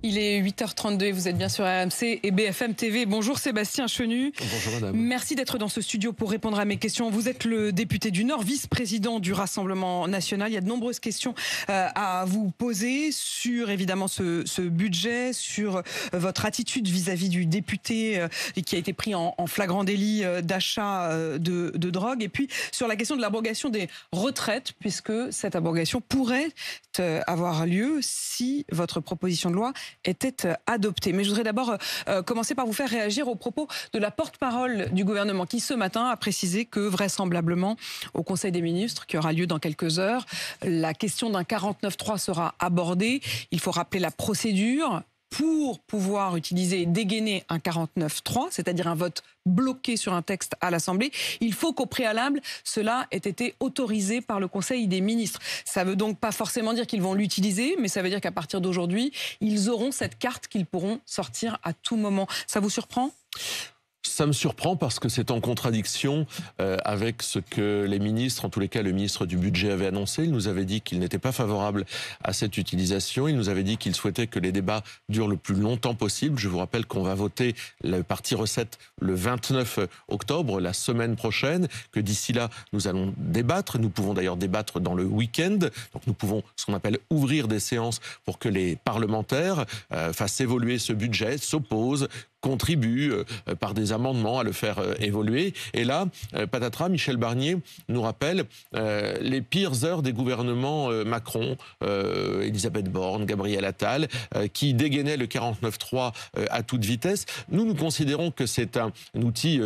Il est 8h32 et vous êtes bien sur RMC et BFM TV. Bonjour Sébastien Chenu. Bonjour madame. Merci d'être dans ce studio pour répondre à mes questions. Vous êtes le député du Nord, vice-président du Rassemblement National. Il y a de nombreuses questions à vous poser sur évidemment ce budget, sur votre attitude vis-à-vis du député qui a été pris en flagrant délit d'achat de drogue, et puis sur la question de l'abrogation des retraites, puisque cette abrogation pourrait avoir lieu si votre proposition de loi était adoptée. Mais je voudrais d'abord commencer par vous faire réagir aux propos de la porte-parole du gouvernement qui ce matin a précisé que vraisemblablement au Conseil des ministres qui aura lieu dans quelques heures, la question d'un 49.3 sera abordée. Il faut rappeler la procédure. Pour pouvoir utiliser et dégainer un 49.3, c'est-à-dire un vote bloqué sur un texte à l'Assemblée, il faut qu'au préalable, cela ait été autorisé par le Conseil des ministres. Ça ne veut donc pas forcément dire qu'ils vont l'utiliser, mais ça veut dire qu'à partir d'aujourd'hui, ils auront cette carte qu'ils pourront sortir à tout moment. Ça vous surprend ? Ça me surprend parce que c'est en contradiction avec ce que les ministres, en tous les cas le ministre du Budget avait annoncé. Il nous avait dit qu'il n'était pas favorable à cette utilisation. Il nous avait dit qu'il souhaitait que les débats durent le plus longtemps possible. Je vous rappelle qu'on va voter la partie recette le 29 octobre, la semaine prochaine, que d'ici là, nous allons débattre. Nous pouvons d'ailleurs débattre dans le week-end. Donc nous pouvons, ce qu'on appelle, ouvrir des séances pour que les parlementaires fassent évoluer ce budget, s'opposent, contribue par des amendements à le faire évoluer. Et là, patatras, Michel Barnier nous rappelle les pires heures des gouvernements Macron, Elisabeth Borne, Gabriel Attal, qui dégainaient le 49.3 à toute vitesse. Nous considérons que c'est un outil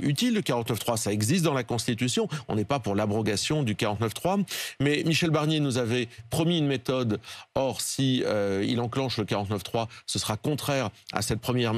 utile, le 49.3. Ça existe dans la Constitution. On n'est pas pour l'abrogation du 49.3. Mais Michel Barnier nous avait promis une méthode. Or, si il enclenche le 49.3, ce sera contraire à cette première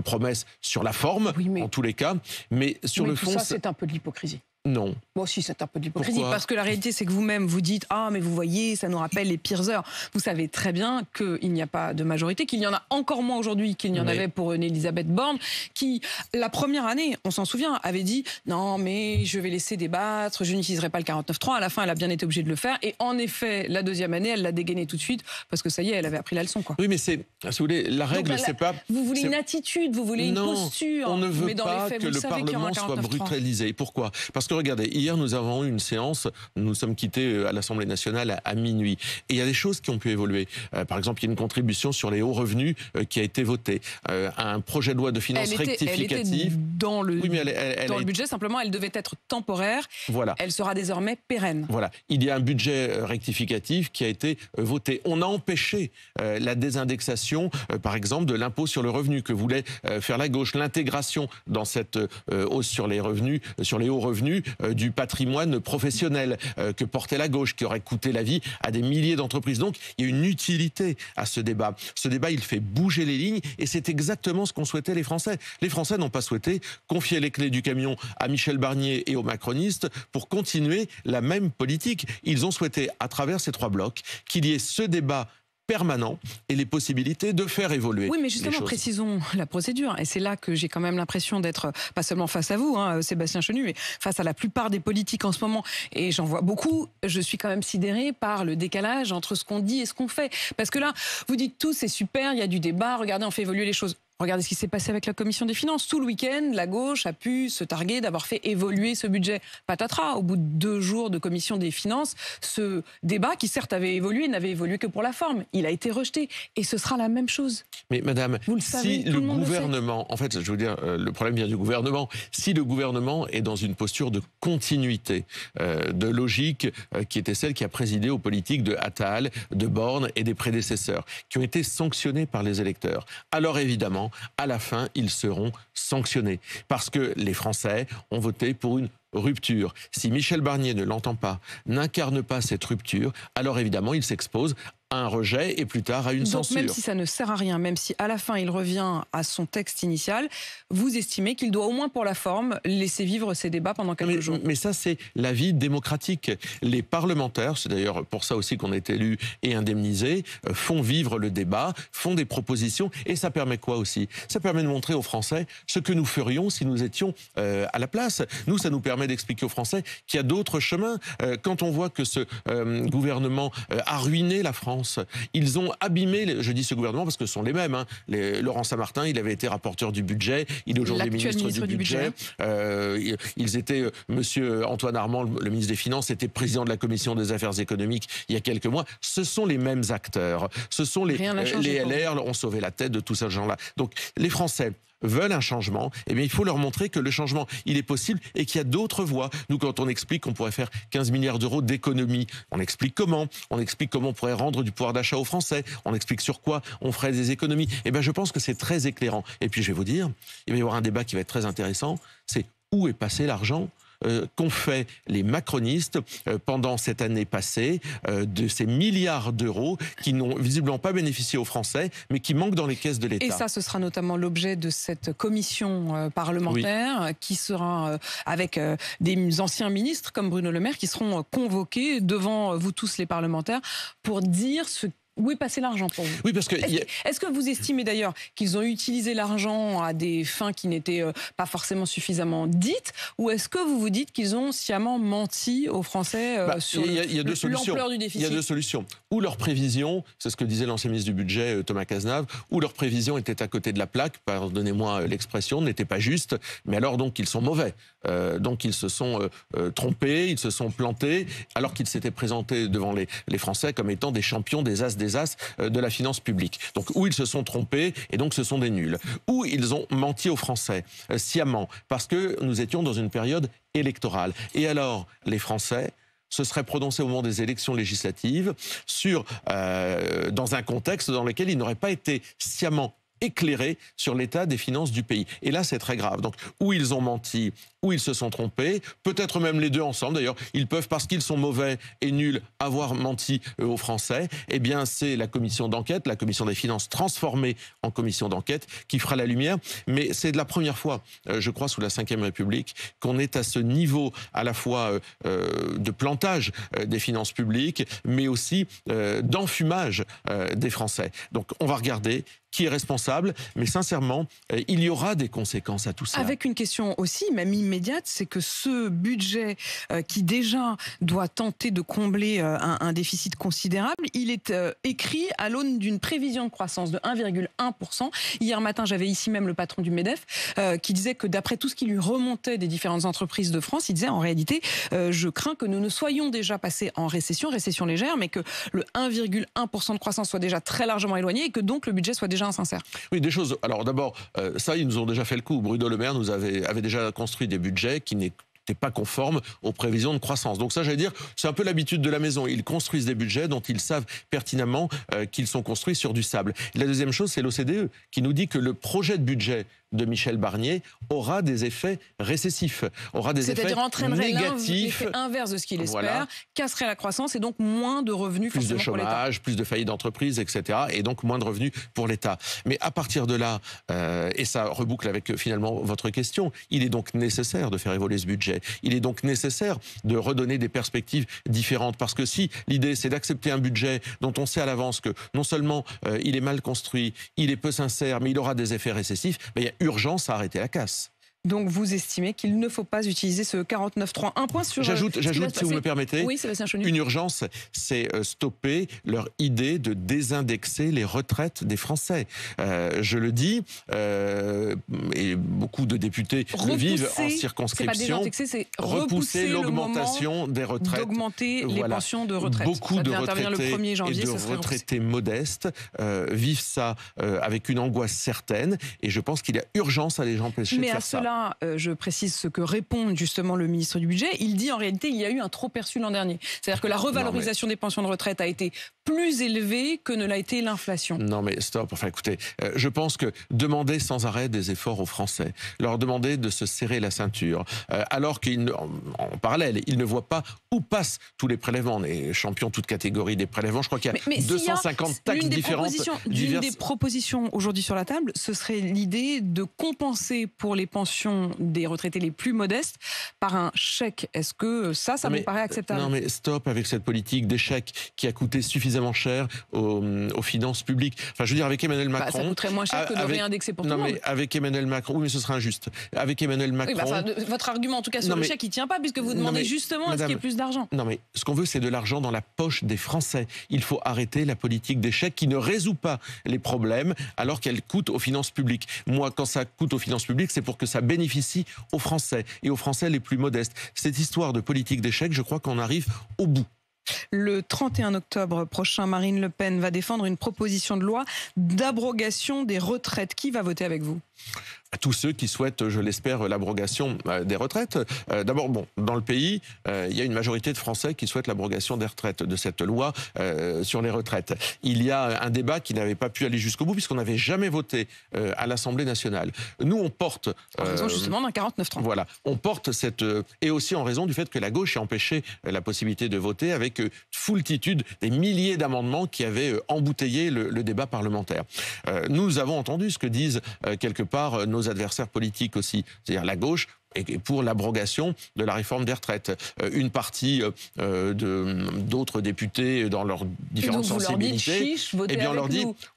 promesse sur la forme, oui, en tous les cas, mais sur le fond... ça, c'est un peu de l'hypocrisie. Non. Moi aussi, c'est un peu de l'hypocrisie. Pourquoi ? Parce que la réalité, c'est que vous-même, vous dites « Ah, mais vous voyez, ça nous rappelle les pires heures ». Vous savez très bien qu'il n'y a pas de majorité, qu'il y en a encore moins aujourd'hui qu'il n'y en avait pour une Elisabeth Borne, qui, la première année, on s'en souvient, avait dit « Non, mais je vais laisser débattre, je n'utiliserai pas le 49.3 ». À la fin, elle a bien été obligée de le faire. Et en effet, la deuxième année, elle l'a dégainé tout de suite, parce que ça y est, elle avait appris la leçon, quoi. Oui, mais c'est, si vous voulez, la règle, c'est pas... Vous voulez une attitude, vous voulez une posture. On ne veut mais dans pas les faits, que le Parlement soit brutalisé. Pourquoi ? Parce que regardez, hier, nous avons eu une séance, nous sommes quittés à l'Assemblée nationale à minuit. Et il y a des choses qui ont pu évoluer. Par exemple, il y a une contribution sur les hauts revenus qui a été votée. Un projet de loi de finances rectificative. Elle était dans le, dans le budget, simplement, elle devait être temporaire. Voilà. Elle sera désormais pérenne. Voilà. Il y a un budget rectificatif qui a été voté. On a empêché la désindexation, par exemple, de l'impôt sur le revenu que voulait faire la gauche. L'intégration dans cette hausse sur les revenus, sur les hauts revenus, du patrimoine professionnel que portait la gauche, qui aurait coûté la vie à des milliers d'entreprises. Donc, il y a une utilité à ce débat. Ce débat, il fait bouger les lignes et c'est exactement ce qu'ont souhaité les Français. Les Français n'ont pas souhaité confier les clés du camion à Michel Barnier et aux macronistes pour continuer la même politique. Ils ont souhaité, à travers ces trois blocs, qu'il y ait ce débat permanent et les possibilités de faire évoluer. Oui, mais justement, précisons la procédure. Et c'est là que j'ai quand même l'impression d'être, pas seulement face à vous, Sébastien Chenu, mais face à la plupart des politiques en ce moment. Et j'en vois beaucoup. Je suis quand même sidérée par le décalage entre ce qu'on dit et ce qu'on fait. Parce que là, vous dites tout, c'est super, il y a du débat, regardez, on fait évoluer les choses. Regardez ce qui s'est passé avec la Commission des finances. Tout le week-end, la gauche a pu se targuer d'avoir fait évoluer ce budget. Patatras, au bout de 2 jours de Commission des finances, ce débat, qui certes avait évolué, n'avait évolué que pour la forme. Il a été rejeté. Et ce sera la même chose. Mais madame, vous le savez, si le gouvernement, en fait, je veux dire, le problème vient du gouvernement, si le gouvernement est dans une posture de continuité, de logique, qui était celle qui a présidé aux politiques de Attal, de Borne et des prédécesseurs, qui ont été sanctionnés par les électeurs, alors évidemment, à la fin, ils seront sanctionnés. Parce que les Français ont voté pour une rupture. Si Michel Barnier ne l'entend pas, n'incarne pas cette rupture, alors évidemment, il s'expose à un rejet et plus tard à une censure. Donc même si ça ne sert à rien, même si à la fin il revient à son texte initial, vous estimez qu'il doit au moins pour la forme laisser vivre ces débats pendant quelques jours. Mais ça, c'est la vie démocratique. Les parlementaires, c'est d'ailleurs pour ça aussi qu'on est élus et indemnisés, font vivre le débat, font des propositions et ça permet quoi aussi ? Ça permet de montrer aux Français ce que nous ferions si nous étions à la place. Nous, ça nous permet permet d'expliquer aux Français qu'il y a d'autres chemins. Quand on voit que ce gouvernement a ruiné la France, ils ont abîmé, je dis ce gouvernement parce que ce sont les mêmes. Hein. Laurent Saint-Martin, il avait été rapporteur du budget, il est aujourd'hui ministre du budget. Ils étaient, monsieur Antoine Armand, le ministre des Finances, était président de la commission des affaires économiques il y a quelques mois. Ce sont les mêmes acteurs. Ce sont les LR ont sauvé la tête de tous ces gens-là. Donc les Français veulent un changement, eh bien il faut leur montrer que le changement, il est possible et qu'il y a d'autres voies. Nous, quand on explique qu'on pourrait faire 15 milliards d'euros d'économie, on explique comment on pourrait rendre du pouvoir d'achat aux Français, on explique sur quoi on ferait des économies. Eh bien je pense que c'est très éclairant. Et puis je vais vous dire, il va y avoir un débat qui va être très intéressant, c'est où est passé l'argent qu'ont fait les macronistes pendant cette année passée de ces milliards d'euros qui n'ont visiblement pas bénéficié aux Français, mais qui manquent dans les caisses de l'État. Et ça, ce sera notamment l'objet de cette commission parlementaire qui sera avec des anciens ministres comme Bruno Le Maire qui seront convoqués devant vous tous les parlementaires pour dire où est passé l'argent pour vous? Oui, parce que... Est-ce que vous estimez d'ailleurs qu'ils ont utilisé l'argent à des fins qui n'étaient pas forcément suffisamment dites, ou est-ce que vous vous dites qu'ils ont sciemment menti aux Français sur l'ampleur du déficit? Il y a deux solutions. Ou leur prévision, c'est ce que disait l'ancien ministre du Budget Thomas Cazenave, ou leur prévision était à côté de la plaque, pardonnez-moi l'expression, n'était pas juste, mais alors donc ils sont mauvais. Donc ils se sont trompés, ils se sont plantés, alors qu'ils s'étaient présentés devant les Français comme étant des champions, des as de la finance publique. Donc, où ils se sont trompés, et donc ce sont des nuls. Ou ils ont menti aux Français, sciemment, parce que nous étions dans une période électorale. Et alors, les Français se seraient prononcés au moment des élections législatives dans un contexte dans lequel ils n'auraient pas été sciemment éclairés sur l'état des finances du pays. Et là, c'est très grave. Donc, où ils ont menti, où ils se sont trompés, peut-être même les deux ensemble. D'ailleurs, ils peuvent, parce qu'ils sont mauvais et nuls, avoir menti aux Français. Eh bien, c'est la commission d'enquête, la commission des finances transformée en commission d'enquête, qui fera la lumière. Mais c'est de la première fois, je crois, sous la Ve République, qu'on est à ce niveau à la fois de plantage des finances publiques, mais aussi d'enfumage des Français. Donc, on va regarder qui est responsable, mais sincèrement, il y aura des conséquences à tout ça. Avec une question aussi, même immédiate, c'est que ce budget qui déjà doit tenter de combler un déficit considérable, il est écrit à l'aune d'une prévision de croissance de 1,1%. Hier matin, j'avais ici même le patron du MEDEF qui disait que d'après tout ce qui lui remontait des différentes entreprises de France, il disait en réalité, je crains que nous ne soyons déjà passés en récession légère, mais que le 1,1% de croissance soit déjà très largement éloigné et que donc le budget soit déjà insincère. Oui, des choses. Alors d'abord, ça, ils nous ont déjà fait le coup. Bruno Le Maire nous avait déjà construit des budgets qui n'étaient pas conformes aux prévisions de croissance. Donc ça, j'allais dire, c'est un peu l'habitude de la maison. Ils construisent des budgets dont ils savent pertinemment qu'ils sont construits sur du sable. Et la deuxième chose, c'est l'OCDE qui nous dit que le projet de budget de Michel Barnier aura des effets récessifs, aura des effets négatifs. L'effet inverse de ce qu'il espère, casserait la croissance et donc moins de revenus plus de chômage, pour l'État. Plus de faillites d'entreprises, etc. Et donc moins de revenus pour l'État. Mais à partir de là, et ça reboucle avec finalement votre question, il est donc nécessaire de faire évoluer ce budget. Il est donc nécessaire de redonner des perspectives différentes. Parce que si l'idée c'est d'accepter un budget dont on sait à l'avance que non seulement il est mal construit, il est peu sincère, mais il aura des effets récessifs, il y a urgence à arrêter la casse. Donc vous estimez qu'il ne faut pas utiliser ce 49.3. Un point sur... J'ajoute, si vous me permettez, oui, Sébastien Chenu. Une urgence, c'est stopper leur idée de désindexer les retraites des Français. Je le dis, et beaucoup de députés le vivent en circonscription. C'est pas désindexer, c'est repousser l'augmentation des retraites. D'augmenter les pensions de retraite. Beaucoup de retraités le 1er janvier, et de retraités modestes vivent ça avec une angoisse certaine. Et je pense qu'il y a urgence à les empêcher de faire ça. Je précise ce que répond justement le ministre du Budget. Il dit en réalité il y a eu un trop perçu l'an dernier. C'est-à-dire que la revalorisation des pensions de retraite a été plus élevée que ne l'a été l'inflation. Non mais stop, enfin écoutez, je pense que demander sans arrêt des efforts aux Français, leur demander de se serrer la ceinture, alors qu'en parallèle, ils ne voient pas où passent tous les prélèvements. On est champion toute catégorie des prélèvements. Je crois qu'il y a 250 taxes différentes. L'une des propositions aujourd'hui sur la table, ce serait l'idée de compenser pour les pensions des retraités les plus modestes par un chèque. Est-ce que ça vous paraît acceptable? Non mais stop avec cette politique des chèques qui a coûté suffisamment suffisamment cher aux finances publiques. Enfin, je veux dire, avec Emmanuel Macron... ça coûterait moins cher que de réindexer pour tout le monde. Non, mais avec Emmanuel Macron... Oui, mais ce serait injuste. Avec Emmanuel Macron... Oui, votre argument, en tout cas, sur le chèque, il ne tient pas, puisque vous demandez justement à ce qu'il y ait plus d'argent. Non, mais ce qu'on veut, c'est de l'argent dans la poche des Français. Il faut arrêter la politique des chèques qui ne résout pas les problèmes alors qu'elle coûte aux finances publiques. Moi, quand ça coûte aux finances publiques, c'est pour que ça bénéficie aux Français et aux Français les plus modestes. Cette histoire de politique des chèques, je crois qu'on arrive au bout. Le 31 octobre prochain, Marine Le Pen va défendre une proposition de loi d'abrogation des retraites. Qui va voter avec vous ? À tous ceux qui souhaitent, je l'espère, l'abrogation des retraites. D'abord, dans le pays, il y a une majorité de Français qui souhaitent l'abrogation des retraites, de cette loi sur les retraites. Il y a un débat qui n'avait pas pu aller jusqu'au bout puisqu'on n'avait jamais voté à l'Assemblée nationale. Nous, on porte... en raison justement d'un 49-30. Voilà, on porte cette... et aussi en raison du fait que la gauche a empêché la possibilité de voter avec foultitude des milliers d'amendements qui avaient embouteillé le débat parlementaire. Nous avons entendu ce que disent quelque part nos adversaires politiques aussi, c'est-à-dire la gauche, et pour l'abrogation de la réforme des retraites. Une partie d'autres députés dans leurs différentes sensibilités,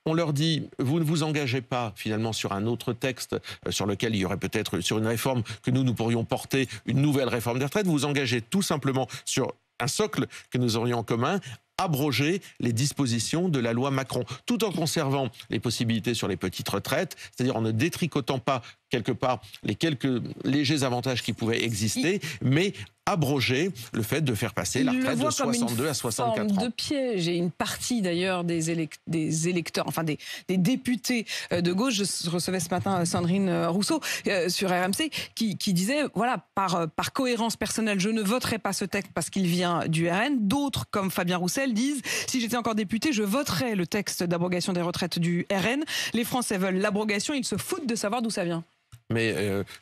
on leur dit, vous ne vous engagez pas finalement sur un autre texte sur lequel il y aurait peut-être, sur une réforme que nous pourrions porter, une nouvelle réforme des retraites, vous vous engagez tout simplement sur un socle que nous aurions en commun, abroger les dispositions de la loi Macron, tout en conservant les possibilités sur les petites retraites, c'est-à-dire en ne détricotant pas quelque part les quelques légers avantages qui pouvaient exister, mais abroger le fait de faire passer la retraite de 62 à 64 ans. De piège, et une partie d'ailleurs des électeurs, enfin des députés de gauche. Je recevais ce matin Sandrine Rousseau sur RMC qui disait, voilà, par cohérence personnelle, je ne voterai pas ce texte parce qu'il vient du RN. D'autres, comme Fabien Roussel, disent, si j'étais encore député, je voterais le texte d'abrogation des retraites du RN. Les Français veulent l'abrogation, ils se foutent de savoir d'où ça vient. Mais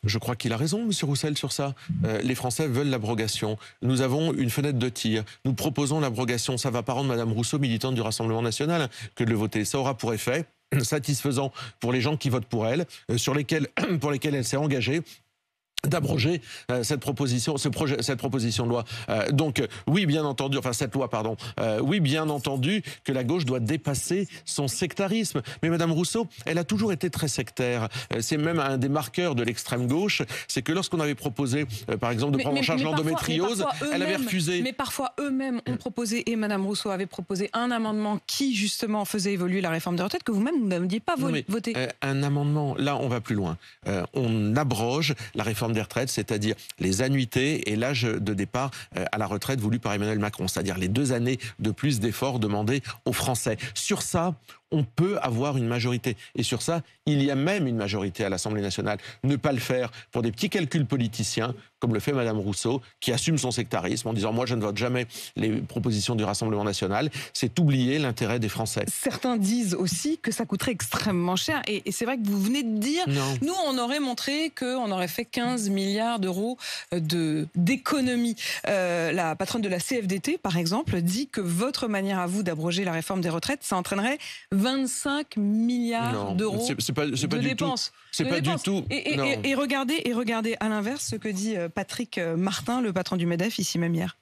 je crois qu'il a raison, M. Roussel, sur ça. Les Français veulent l'abrogation. Nous avons une fenêtre de tir. Nous proposons l'abrogation. Ça ne va pas rendre Mme Rousseau, militante du Rassemblement national, que de le voter. Ça aura pour effet satisfaisant pour les gens qui votent pour elle, pour lesquels elle s'est engagée, d'abroger cette proposition de loi. Donc oui, bien entendu, oui, bien entendu que la gauche doit dépasser son sectarisme. Mais Madame Rousseau, elle a toujours été très sectaire. C'est même un des marqueurs de l'extrême gauche, c'est que lorsqu'on avait proposé, par exemple, de prendre en charge l'endométriose, elle avait refusé. Mais parfois eux-mêmes ont proposé, et Madame Rousseau avait proposé un amendement qui justement faisait évoluer la réforme des retraites que vous-même ne n'aviez pas voté. Un amendement, là on va plus loin. On abroge la réforme des retraites, c'est-à-dire les annuités et l'âge de départ à la retraite voulu par Emmanuel Macron, c'est-à-dire les 2 années de plus d'efforts demandés aux Français. Sur ça, on peut avoir une majorité. Et sur ça, il y a même une majorité à l'Assemblée nationale. Ne pas le faire pour des petits calculs politiciens, comme le fait Mme Rousseau, qui assume son sectarisme en disant « moi, je ne vote jamais les propositions du Rassemblement national », c'est oublier l'intérêt des Français. Certains disent aussi que ça coûterait extrêmement cher. Et c'est vrai que vous venez de dire, nous, on aurait montré qu'on aurait fait 15 milliards d'euros d'économie. La patronne de la CFDT, par exemple, dit que votre manière à vous d'abroger la réforme des retraites, ça entraînerait 25 milliards d'euros de dépenses. C'est pas du tout. Et regardez à l'inverse ce que dit Patrick Martin, le patron du MEDEF, ici même hier.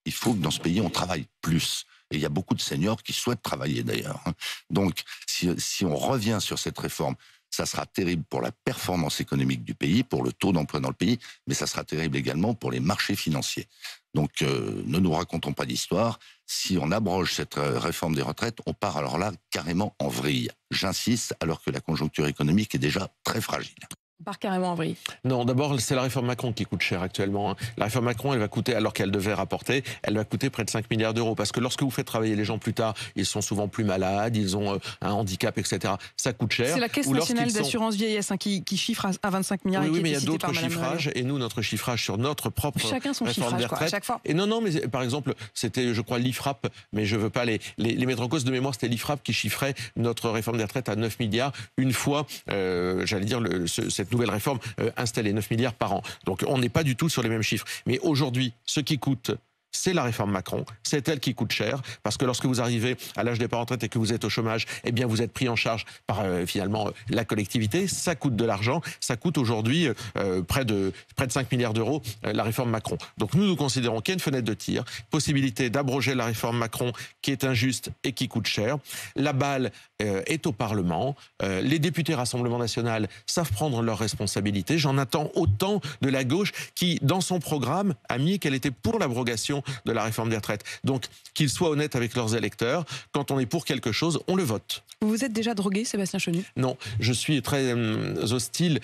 Il faut que dans ce pays, on travaille plus. Et il y a beaucoup de seniors qui souhaitent travailler d'ailleurs. Donc, si on revient sur cette réforme, ça sera terrible pour la performance économique du pays, pour le taux d'emploi dans le pays, mais ça sera terrible également pour les marchés financiers. Donc, ne nous racontons pas d'histoire. Si on abroge cette réforme des retraites, on part alors là carrément en vrille. J'insiste, alors que la conjoncture économique est déjà très fragile. On part carrément en vrille. Non, d'abord, c'est la réforme Macron qui coûte cher actuellement. La réforme Macron, elle va coûter, alors qu'elle devait rapporter, elle va coûter près de 5 milliards d'euros. Parce que lorsque vous faites travailler les gens plus tard, ils sont souvent plus malades, ils ont un handicap, etc. Ça coûte cher. C'est la Caisse nationale d'assurance vieillesse qui chiffre à 25 milliards. Oui, mais il y a d'autres chiffrages. Et nous, notre chiffrage sur notre propre chacun son réforme chiffrage, des retraites. À chaque fois. Et non, mais par exemple, c'était, je crois, l'IFRAP, mais je ne veux pas les mettre en cause de mémoire, c'était l'IFRAP qui chiffrait notre réforme des retraites à 9 milliards une fois, j'allais dire, cette nouvelle réforme installé 9 milliards par an. Donc on n'est pas du tout sur les mêmes chiffres. Mais aujourd'hui, ce qui coûte, c'est la réforme Macron. C'est elle qui coûte cher, parce que lorsque vous arrivez à l'âge départ en retraite et que vous êtes au chômage, eh bien vous êtes pris en charge par finalement la collectivité. Ça coûte de l'argent. Ça coûte aujourd'hui près de 5 milliards d'euros la réforme Macron. Donc nous considérons qu'il y a une fenêtre de tir, possibilité d'abroger la réforme Macron qui est injuste et qui coûte cher. La balle est au Parlement. Les députés Rassemblement National savent prendre leurs responsabilités. J'en attends autant de la gauche qui, dans son programme, a mis qu'elle était pour l'abrogation de la réforme des retraites. Donc, qu'ils soient honnêtes avec leurs électeurs. Quand on est pour quelque chose, on le vote. Vous vous êtes déjà drogué, Sébastien Chenu? Non, je suis très hostile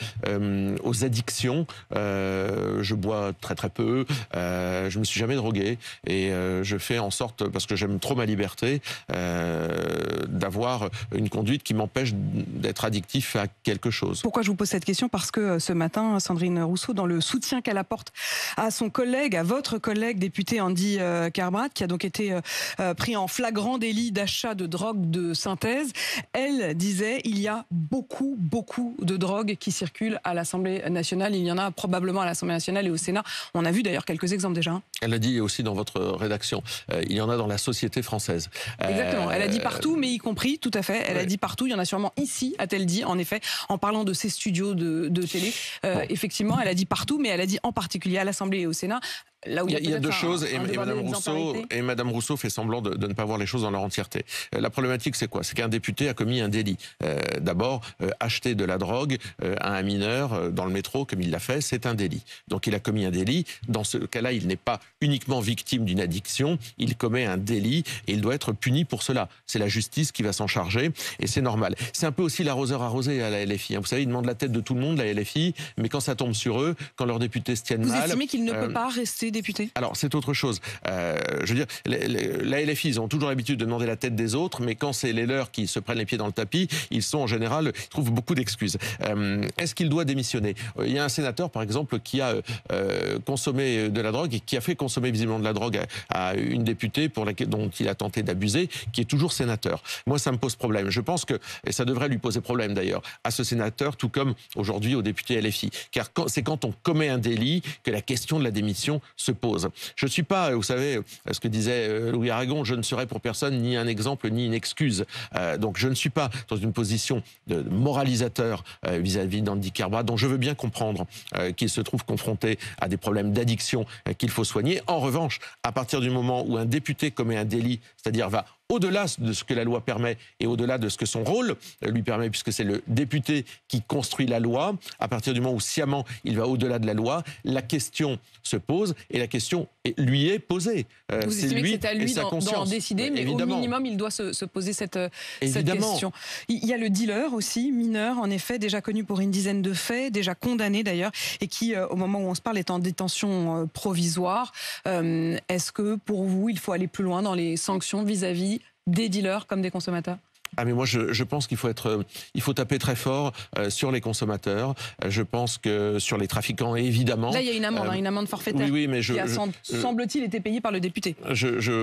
aux addictions. Je bois très très peu. Je me suis jamais drogué et je fais en sorte, parce que j'aime trop ma liberté, d'avoir une conduite qui m'empêche d'être addictif à quelque chose. Pourquoi je vous pose cette question? Parce que ce matin, Sandrine Rousseau, dans le soutien qu'elle apporte à son collègue, à votre collègue député Andy Carbratt, qui a donc été pris en flagrant délit d'achat de drogue de synthèse, elle disait il y a beaucoup de drogue qui circulent à l'Assemblée nationale. Il y en a probablement à l'Assemblée nationale et au Sénat. On a vu d'ailleurs quelques exemples déjà. Elle l'a dit aussi dans votre rédaction. Il y en a dans la société française. Exactement. Elle a dit partout, mais y compris, tout à fait. Elle a dit partout. Il y en a sûrement ici, a-t-elle dit, en effet, en parlant de ces studios de télé. Effectivement, elle a dit partout, mais elle a dit en particulier à l'Assemblée et au Sénat. Là où il y a deux choses, et Madame Rousseau fait semblant de ne pas voir les choses dans leur entièreté. La problématique, c'est quoi? C'est qu'un député a commis un délit. D'abord, acheter de la drogue à un mineur dans le métro, comme il l'a fait, c'est un délit. Donc il a commis un délit. Dans ce cas-là, il n'est pas uniquement victime d'une addiction, il commet un délit et il doit être puni pour cela. C'est la justice qui va s'en charger et c'est normal. C'est un peu aussi l'arroseur arrosé à la LFI. Vous savez, ils demandent la tête de tout le monde, la LFI, mais quand ça tombe sur eux, quand leurs députés se tiennent mal... Vous estimez qu'il ne peut pas rester député? Alors, c'est autre chose. Je veux dire, la LFI, ils ont toujours l'habitude de demander la tête des autres, mais quand c'est les leurs qui se prennent les pieds dans le tapis, ils sont en général, ils trouvent beaucoup d'excuses. Est-ce qu'il doit démissionner? Il y a un sénateur, par exemple, qui a consommé de la drogue et qui a fait consommer visiblement de la drogue à une députée dont il a tenté d'abuser, qui est toujours sénateur. Moi, ça me pose problème. Je pense que, et ça devrait lui poser problème d'ailleurs, à ce sénateur, tout comme aujourd'hui au député LFI. Car c'est quand on commet un délit que la question de la démission se pose. Je ne suis pas, vous savez, ce que disait Louis Aragon, je ne serai pour personne ni un exemple ni une excuse. Donc je ne suis pas dans une position de moralisateur vis-à-vis d'Andy Carbratt, dont je veux bien comprendre qu'il se trouve confronté à des problèmes d'addiction qu'il faut soigner. En revanche, à partir du moment où un député commet un délit, c'est-à-dire va au-delà de ce que la loi permet et au-delà de ce que son rôle lui permet, puisque c'est le député qui construit la loi, à partir du moment où sciemment il va au-delà de la loi, la question se pose et la question lui est posée. Vous estimez que c'est à lui d'en décider, mais évidemment, au minimum il doit se poser cette question. Il y a le dealer aussi, mineur en effet, déjà connu pour une dizaine de faits, déjà condamné d'ailleurs, et qui au moment où on se parle est en détention provisoire. Est-ce que pour vous il faut aller plus loin dans les sanctions vis-à-vis des dealers comme des consommateurs? Ah mais moi je pense qu'il faut taper très fort sur les consommateurs. Je pense que sur les trafiquants évidemment. Là il y a une amende forfaitaire. Oui mais qui a semble-t-il été payée par le député.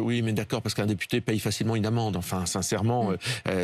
Oui mais d'accord, parce qu'un député paye facilement une amende. Enfin sincèrement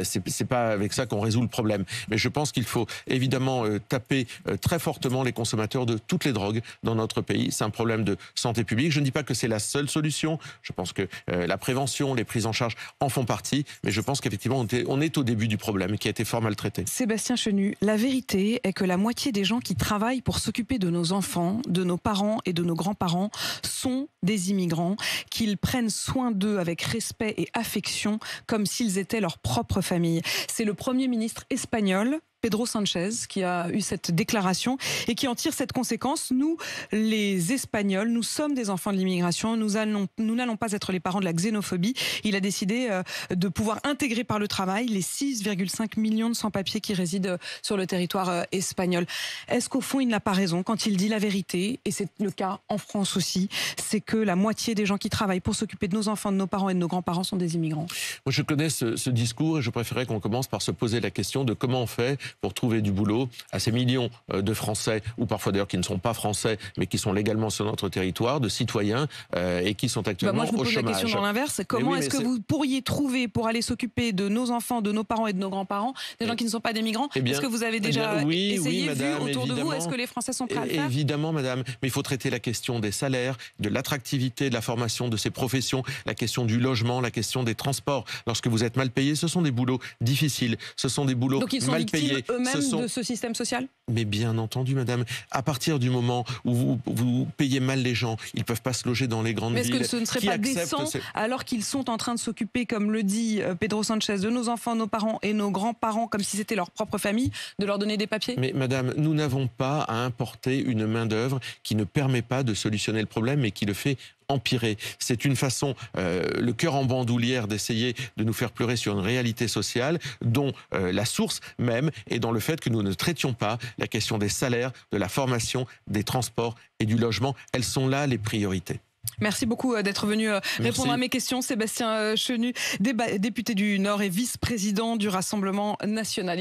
c'est pas avec ça qu'on résout le problème. Mais je pense qu'il faut évidemment taper très fortement les consommateurs de toutes les drogues dans notre pays. C'est un problème de santé publique. Je ne dis pas que c'est la seule solution. Je pense que la prévention, les prises en charge en font partie. Mais je pense qu'effectivement on est au début du problème qui a été fort maltraité. Sébastien Chenu, la vérité est que la moitié des gens qui travaillent pour s'occuper de nos enfants, de nos parents et de nos grands-parents sont des immigrants, qu'ils prennent soin d'eux avec respect et affection comme s'ils étaient leur propre famille. C'est le Premier ministre espagnol, Pedro Sanchez, qui a eu cette déclaration et qui en tire cette conséquence. Nous, les Espagnols, nous sommes des enfants de l'immigration. Nous n'allons pas être les parents de la xénophobie. Il a décidé de pouvoir intégrer par le travail les 6,5 millions de sans-papiers qui résident sur le territoire espagnol. Est-ce qu'au fond, il n'a pas raison quand il dit la vérité, et c'est le cas en France aussi, c'est que la moitié des gens qui travaillent pour s'occuper de nos enfants, de nos parents et de nos grands-parents sont des immigrants? Moi, je connais ce discours et je préférais qu'on commence par se poser la question de comment on fait pour trouver du boulot à ces millions de Français, ou parfois d'ailleurs qui ne sont pas Français, mais qui sont légalement sur notre territoire, de citoyens et qui sont actuellement au chômage. Moi, je vous pose la question dans l'inverse. Comment est-ce que vous pourriez trouver pour aller s'occuper de nos enfants, de nos parents et de nos grands-parents, des gens qui ne sont pas des migrants? Est-ce que vous avez déjà essayé, vu autour de vous? Est-ce que les Français sont prêts à le faire? Évidemment, madame. Mais il faut traiter la question des salaires, de l'attractivité, de la formation de ces professions, la question du logement, la question des transports. Lorsque vous êtes mal payé, ce sont des boulots difficiles, ce sont des boulots mal payés. Donc ils sont victimes eux-mêmes de ce système social? Mais bien entendu, madame. À partir du moment où vous payez mal les gens, ils ne peuvent pas se loger dans les grandes villes. Mais est-ce que ce ne serait pas décent, alors qu'ils sont en train de s'occuper, comme le dit Pedro Sanchez, de nos enfants, nos parents et nos grands-parents, comme si c'était leur propre famille, de leur donner des papiers? Mais madame, nous n'avons pas à importer une main-d'œuvre qui ne permet pas de solutionner le problème, mais qui le fait empirer. C'est une façon, le cœur en bandoulière, d'essayer de nous faire pleurer sur une réalité sociale dont la source même est dans le fait que nous ne traitions pas la question des salaires, de la formation, des transports et du logement. Elles sont là les priorités. Merci beaucoup d'être venu répondre à mes questions. Sébastien Chenu, député du Nord et vice-président du Rassemblement national.